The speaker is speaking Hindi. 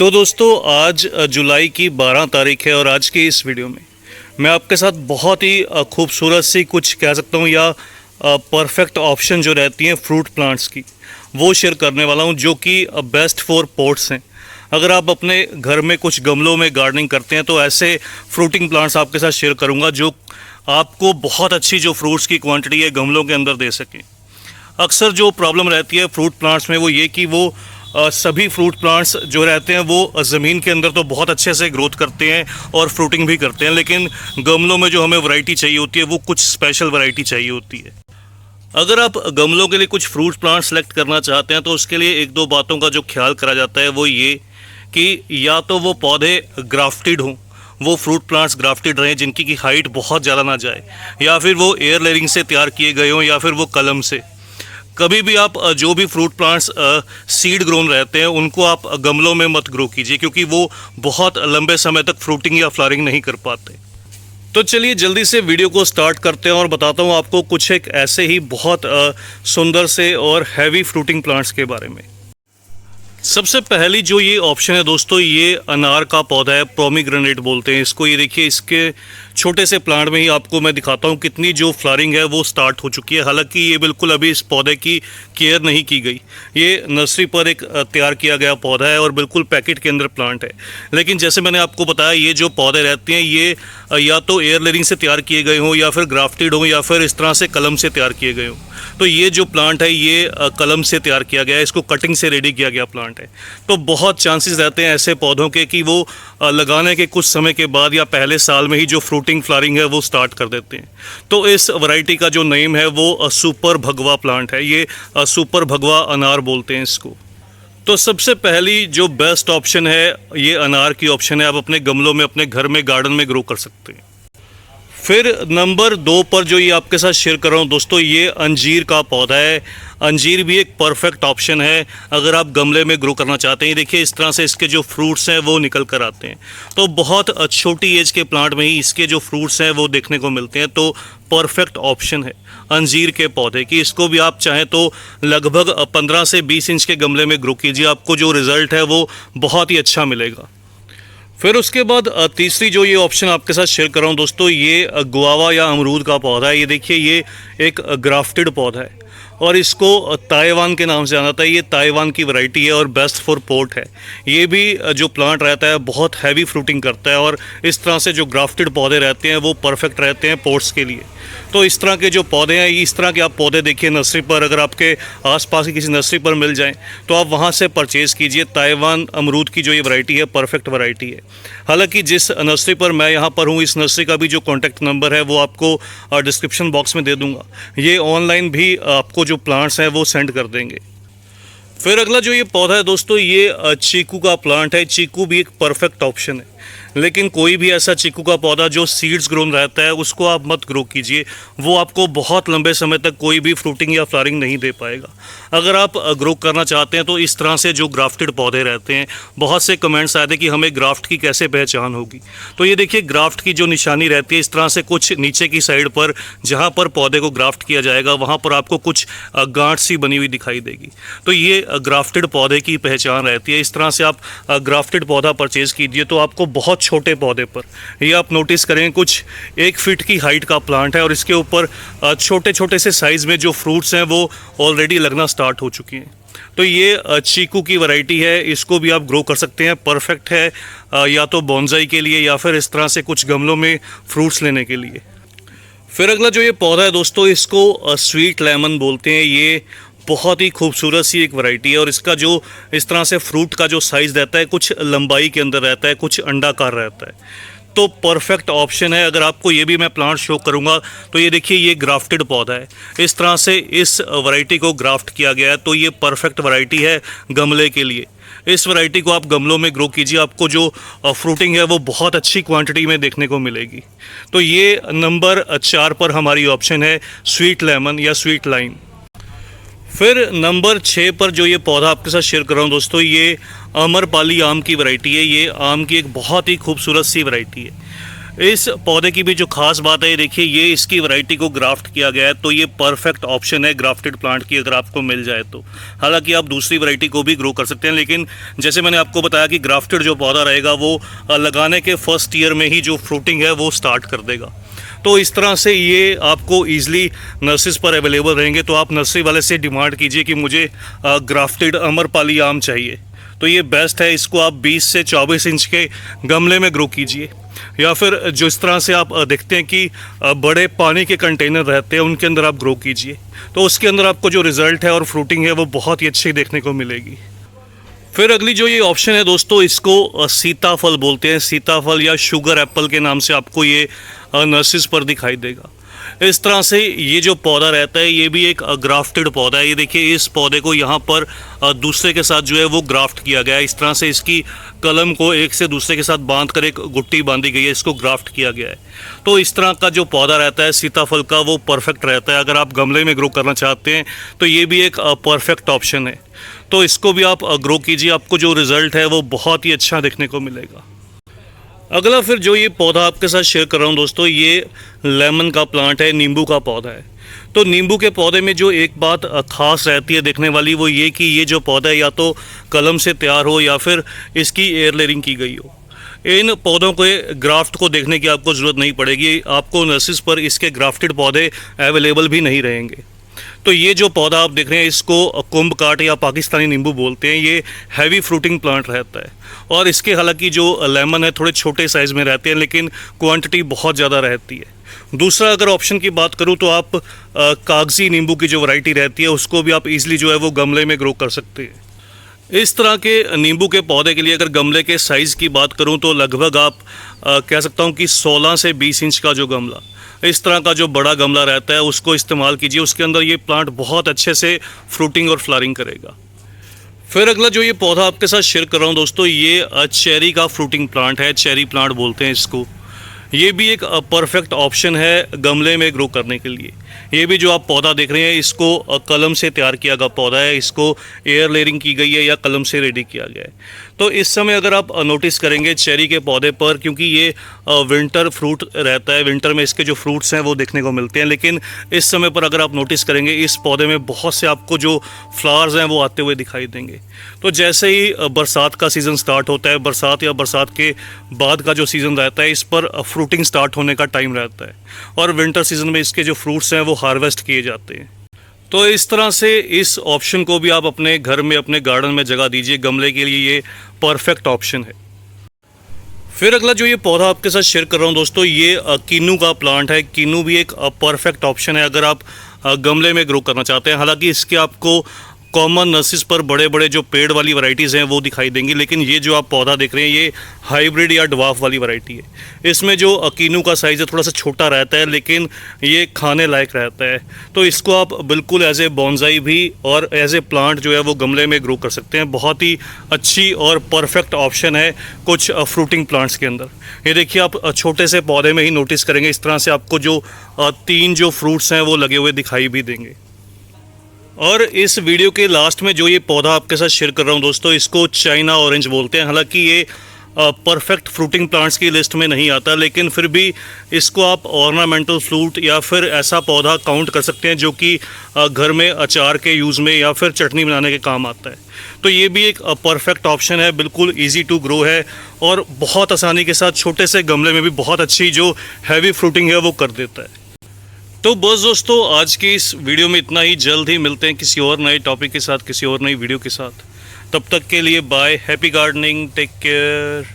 तो दोस्तों आज जुलाई की 12 तारीख है और आज की इस वीडियो में मैं आपके साथ बहुत ही खूबसूरत सी कुछ कह सकता हूँ या परफेक्ट ऑप्शन जो रहती हैं फ्रूट प्लांट्स की वो शेयर करने वाला हूँ जो कि बेस्ट फॉर पॉट्स हैं। अगर आप अपने घर में कुछ गमलों में गार्डनिंग करते हैं तो ऐसे फ्रूटिंग प्लांट्स आपके साथ शेयर करूँगा जो आपको बहुत अच्छी जो फ्रूट्स की क्वांटिटी है गमलों के अंदर दे सकें। अक्सर जो प्रॉब्लम रहती है फ्रूट प्लांट्स में वो ये कि वो सभी फ्रूट प्लांट्स जो रहते हैं वो ज़मीन के अंदर तो बहुत अच्छे से ग्रोथ करते हैं और फ्रूटिंग भी करते हैं, लेकिन गमलों में जो हमें वैरायटी चाहिए होती है वो कुछ स्पेशल वैरायटी चाहिए होती है। अगर आप गमलों के लिए कुछ फ्रूट प्लांट सेलेक्ट करना चाहते हैं तो उसके लिए एक दो बातों का जो ख्याल करा जाता है वो ये कि या तो वो पौधे ग्राफ्टेड हों, वो फ्रूट प्लांट्स ग्राफ्टेड रहें जिनकी की हाइट बहुत ज़्यादा ना जाए, या फिर वो एयर लेयरिंग से तैयार किए गए हों, या फिर वो कलम से। कभी भी आप जो भी फ्रूट प्लांट्स सीड ग्रोन रहते हैं उनको आप गमलों में मत ग्रो कीजिए, क्योंकि वो बहुत लंबे समय तक फ्रूटिंग या फ्लावरिंग नहीं कर पाते। तो चलिए जल्दी से वीडियो को स्टार्ट करते हैं और बताता हूँ आपको कुछ एक ऐसे ही बहुत सुंदर से और हैवी फ्रूटिंग प्लांट्स के बारे में। सबसे पहली जो ये ऑप्शन है दोस्तों, ये अनार का पौधा है, पोमीग्रेनेट बोलते हैं इसको। ये देखिए इसके छोटे से प्लांट में ही आपको मैं दिखाता हूँ कितनी जो फ्लावरिंग है वो स्टार्ट हो चुकी है। हालांकि ये बिल्कुल अभी इस पौधे की केयर नहीं की गई, ये नर्सरी पर एक तैयार किया गया पौधा है और बिल्कुल पैकेट के अंदर प्लांट है। लेकिन जैसे मैंने आपको बताया ये जो पौधे रहते हैं ये या तो एयर लेयरिंग से तैयार किए गए हों, या फिर ग्राफ्टेड हों, या फिर इस तरह से कलम से तैयार किए गए हों। तो ये जो प्लांट है ये कलम से तैयार किया गया है, इसको कटिंग से रेडी किया गया प्लांट है। तो बहुत चांसेस रहते हैं ऐसे पौधों के कि वो लगाने के कुछ समय के बाद या पहले साल में ही जो फ्रूटिंग फ्लावरिंग है वो स्टार्ट कर देते हैं। तो इस वैरायटी का जो नेम है वो सुपर भगवा प्लांट है, ये सुपर भगवा अनार बोलते हैं इसको। तो सबसे पहली जो बेस्ट ऑप्शन है ये अनार की ऑप्शन है, आप अपने गमलों में अपने घर में गार्डन में ग्रो कर सकते हैं। फिर नंबर 2 पर जो ये आपके साथ शेयर कर रहा हूँ दोस्तों, ये अंजीर का पौधा है। अंजीर भी एक परफेक्ट ऑप्शन है अगर आप गमले में ग्रो करना चाहते हैं। देखिए इस तरह से इसके जो फ्रूट्स हैं वो निकल कर आते हैं। तो बहुत छोटी एज के प्लांट में ही इसके जो फ्रूट्स हैं वो देखने को मिलते हैं। तो परफेक्ट ऑप्शन है अंजीर के पौधे की। इसको भी आप चाहें तो लगभग 15 से 20 इंच के गमले में ग्रो कीजिए, आपको जो रिज़ल्ट है वो बहुत ही अच्छा मिलेगा। फिर उसके बाद तीसरी जो ये ऑप्शन आपके साथ शेयर कर रहा हूँ दोस्तों, ये गुआवा या अमरूद का पौधा है। ये देखिए ये एक ग्राफ्टेड पौधा है और इसको ताइवान के नाम से जाना जाता है। ये ताइवान की वैरायटी है और बेस्ट फॉर पॉट है। ये भी जो प्लांट रहता है बहुत हैवी फ्रूटिंग करता है और इस तरह से जो ग्राफ्टेड पौधे रहते हैं वो परफेक्ट रहते हैं पॉट्स के लिए। तो इस तरह के जो पौधे हैं, इस तरह के आप पौधे देखिए नर्सरी पर, अगर आपके आसपास की किसी नर्सरी पर मिल जाएं तो आप वहां से परचेज़ कीजिए। ताइवान अमरूद की जो ये वैरायटी है परफेक्ट वैरायटी है। हालांकि जिस नर्सरी पर मैं यहाँ पर हूँ, इस नर्सरी का भी जो कॉन्टैक्ट नंबर है वो आपको डिस्क्रिप्शन बॉक्स में दे दूँगा। ये ऑनलाइन भी आपको जो प्लांट्स हैं वो सेंड कर देंगे। फिर अगला जो ये पौधा है दोस्तों, ये चीकू का प्लांट है। चीकू भी एक परफेक्ट ऑप्शन है, लेकिन कोई भी ऐसा चीकू का पौधा जो सीड्स ग्रोन रहता है उसको आप मत ग्रो कीजिए, वो आपको बहुत लंबे समय तक कोई भी फ्रूटिंग या फ्लावरिंग नहीं दे पाएगा। अगर आप ग्रो करना चाहते हैं तो इस तरह से जो ग्राफ्टेड पौधे रहते हैं, बहुत से कमेंट्स आए थे कि हमें ग्राफ्ट की कैसे पहचान होगी। तो ये देखिए ग्राफ्ट की जो निशानी रहती है इस तरह से कुछ नीचे की साइड पर जहाँ पर पौधे को ग्राफ्ट किया जाएगा वहाँ पर आपको कुछ गांठ सी बनी हुई दिखाई देगी। तो ये ग्राफ्टेड पौधे की पहचान रहती है। इस तरह से आप ग्राफ्टेड पौधा परचेज़ कीजिए तो आपको बहुत छोटे पौधे पर, ये आप नोटिस करेंगे कुछ 1 फीट की हाइट का प्लांट है और इसके ऊपर छोटे छोटे से साइज़ में जो फ्रूट्स हैं वो ऑलरेडी लगना स्टार्ट हो चुकी हैं। तो ये चीकू की वैरायटी है, इसको भी आप ग्रो कर सकते हैं। परफेक्ट है या तो बॉन्साई के लिए या फिर इस तरह से कुछ गमलों में फ्रूट्स लेने के लिए। फिर अगला जो ये पौधा है दोस्तों, इसको स्वीट लेमन बोलते हैं। ये बहुत ही खूबसूरत सी एक वैरायटी है और इसका जो इस तरह से फ्रूट का जो साइज़ रहता है कुछ लंबाई के अंदर रहता है, कुछ अंडाकार रहता है। तो परफेक्ट ऑप्शन है। अगर आपको ये भी मैं प्लांट शो करूंगा तो ये देखिए ये ग्राफ्टेड पौधा है। इस तरह से इस वैरायटी को ग्राफ्ट किया गया है, तो ये परफेक्ट वैरायटी है गमले के लिए। इस वैरायटी को आप गमलों में ग्रो कीजिए, आपको जो फ्रूटिंग है वो बहुत अच्छी क्वांटिटी में देखने को मिलेगी। तो ये नंबर 4 पर हमारी ऑप्शन है स्वीट लेमन या स्वीट लाइम। फिर नंबर 6 पर जो ये पौधा आपके साथ शेयर कर रहा हूँ दोस्तों, ये अमरपाली आम की वैरायटी है। ये आम की एक बहुत ही खूबसूरत सी वैरायटी है। इस पौधे की भी जो खास बात है, ये देखिए, ये इसकी वैरायटी को ग्राफ्ट किया गया है, तो ये परफेक्ट ऑप्शन है ग्राफ्टेड प्लांट की अगर आपको मिल जाए तो। हालांकि आप दूसरी वैरायटी को भी ग्रो कर सकते हैं, लेकिन जैसे मैंने आपको बताया कि ग्राफ्टेड जो पौधा रहेगा वो लगाने के फर्स्ट ईयर में ही जो फ्रूटिंग है वो स्टार्ट कर देगा। तो इस तरह से ये आपको ईजिली नर्सरीज पर अवेलेबल रहेंगे। तो आप नर्सरी वाले से डिमांड कीजिए कि मुझे ग्राफ्टेड अमरपाली आम चाहिए, तो ये बेस्ट है। इसको आप 20 से 24 इंच के गमले में ग्रो कीजिए, या फिर जो इस तरह से आप देखते हैं कि बड़े पानी के कंटेनर रहते हैं उनके अंदर आप ग्रो कीजिए, तो उसके अंदर आपको जो रिज़ल्ट है और फ्रूटिंग है वो बहुत ही अच्छी देखने को मिलेगी। फिर अगली जो ये ऑप्शन है दोस्तों, इसको सीताफल बोलते हैं। सीताफल या शुगर एप्पल के नाम से आपको ये नर्सरीज पर दिखाई देगा। इस तरह से ये जो पौधा रहता है ये भी एक ग्राफ्टेड पौधा है। ये देखिए, इस पौधे को यहाँ पर दूसरे के साथ जो है वो ग्राफ्ट किया गया है। इस तरह से इसकी कलम को एक से दूसरे के साथ बांध कर एक गुट्टी बांधी गई है, इसको ग्राफ्ट किया गया है। तो इस तरह का जो पौधा रहता है सीताफल का वो परफेक्ट रहता है। अगर आप गमले में ग्रो करना चाहते हैं तो ये भी एक परफेक्ट ऑप्शन है, तो इसको भी आप ग्रो कीजिए, आपको जो रिज़ल्ट है वो बहुत ही अच्छा देखने को मिलेगा। अगला फिर जो ये पौधा आपके साथ शेयर कर रहा हूँ दोस्तों, ये लेमन का प्लांट है, नींबू का पौधा है। तो नींबू के पौधे में जो एक बात ख़ास रहती है देखने वाली, वो ये कि ये जो पौधा है या तो कलम से तैयार हो या फिर इसकी एयर लेयरिंग की गई हो। इन पौधों के ग्राफ्ट को देखने की आपको ज़रूरत नहीं पड़ेगी, आपको नर्सरीज पर इसके ग्राफ्टेड पौधे अवेलेबल भी नहीं रहेंगे। तो ये जो पौधा आप देख रहे हैं इसको कुंभ काट या पाकिस्तानी नींबू बोलते हैं। ये हैवी फ्रूटिंग प्लांट रहता है, और इसके हालांकि जो लेमन है थोड़े छोटे साइज़ में रहते हैं, लेकिन क्वांटिटी बहुत ज़्यादा रहती है। दूसरा अगर ऑप्शन की बात करूं तो आप कागजी नींबू की जो वैरायटी रहती है उसको भी आप इजीली जो है वो गमले में ग्रो कर सकते हैं। इस तरह के नींबू के पौधे के लिए अगर गमले के साइज़ की बात करूं तो लगभग आप कह सकता हूं कि 16 से 20 इंच का जो गमला, इस तरह का जो बड़ा गमला रहता है उसको इस्तेमाल कीजिए। उसके अंदर ये प्लांट बहुत अच्छे से फ्रूटिंग और फ्लावरिंग करेगा। फिर अगला जो ये पौधा आपके साथ शेयर कर रहा हूँ दोस्तों, ये चेरी का फ्रूटिंग प्लांट है, चेरी प्लांट बोलते हैं इसको। ये भी एक परफेक्ट ऑप्शन है गमले में ग्रो करने के लिए। ये भी जो आप पौधा देख रहे हैं इसको कलम से तैयार किया गया पौधा है, इसको एयर लेयरिंग की गई है या कलम से रेडी किया गया है। तो इस समय अगर आप नोटिस करेंगे चेरी के पौधे पर, क्योंकि ये विंटर फ्रूट रहता है, विंटर में इसके जो फ्रूट्स हैं वो देखने को मिलते हैं, लेकिन इस समय पर अगर आप नोटिस करेंगे इस पौधे में बहुत से आपको जो फ्लावर्स हैं वो आते हुए दिखाई देंगे। तो जैसे ही बरसात का सीज़न स्टार्ट होता है, बरसात या बरसात के बाद का जो सीज़न रहता है, इस पर फ्रूटिंग स्टार्ट होने का टाइम रहता है, और विंटर सीज़न में इसके जो फ्रूट्स हैं वो हार्वेस्ट किए जाते हैं। तो इस तरह से इस ऑप्शन को भी आप अपने घर में, अपने गार्डन में जगह दीजिए, गमले के लिए ये परफेक्ट ऑप्शन है। फिर अगला जो ये पौधा आपके साथ शेयर कर रहा हूँ दोस्तों, ये किन्नू का प्लांट है। किन्नू भी एक परफेक्ट ऑप्शन है अगर आप गमले में ग्रो करना चाहते हैं। हालांकि इसके आपको कॉमन नर्सरीज पर बड़े बड़े जो पेड़ वाली वैरायटीज़ हैं वो दिखाई देंगी, लेकिन ये जो आप पौधा देख रहे हैं ये हाइब्रिड या ड्वार्फ वाली वैरायटी है। इसमें जो किन्नू का साइज़ है थोड़ा सा छोटा रहता है, लेकिन ये खाने लायक रहता है। तो इसको आप बिल्कुल एज ए बॉन्साई भी और एज ए प्लांट जो है वो गमले में ग्रो कर सकते हैं। बहुत ही अच्छी और परफेक्ट ऑप्शन है कुछ फ्रूटिंग प्लांट्स के अंदर। ये देखिए, आप छोटे से पौधे में ही नोटिस करेंगे इस तरह से आपको जो 3 जो फ्रूट्स हैं वो लगे हुए दिखाई भी देंगे। और इस वीडियो के लास्ट में जो ये पौधा आपके साथ शेयर कर रहा हूँ दोस्तों, इसको चाइना ऑरेंज बोलते हैं। हालांकि ये परफेक्ट फ्रूटिंग प्लांट्स की लिस्ट में नहीं आता, लेकिन फिर भी इसको आप ऑर्नामेंटल फ्रूट या फिर ऐसा पौधा काउंट कर सकते हैं जो कि घर में अचार के यूज़ में या फिर चटनी बनाने के काम आता है। तो ये भी एक परफेक्ट ऑप्शन है, बिल्कुल ईजी टू ग्रो है और बहुत आसानी के साथ छोटे से गमले में भी बहुत अच्छी जो हैवी फ्रूटिंग है वो कर देता है। तो बस दोस्तों, आज की इस वीडियो में इतना ही। जल्द ही मिलते हैं किसी और नए टॉपिक के साथ, किसी और नई वीडियो के साथ। तब तक के लिए bye, happy gardening, take care.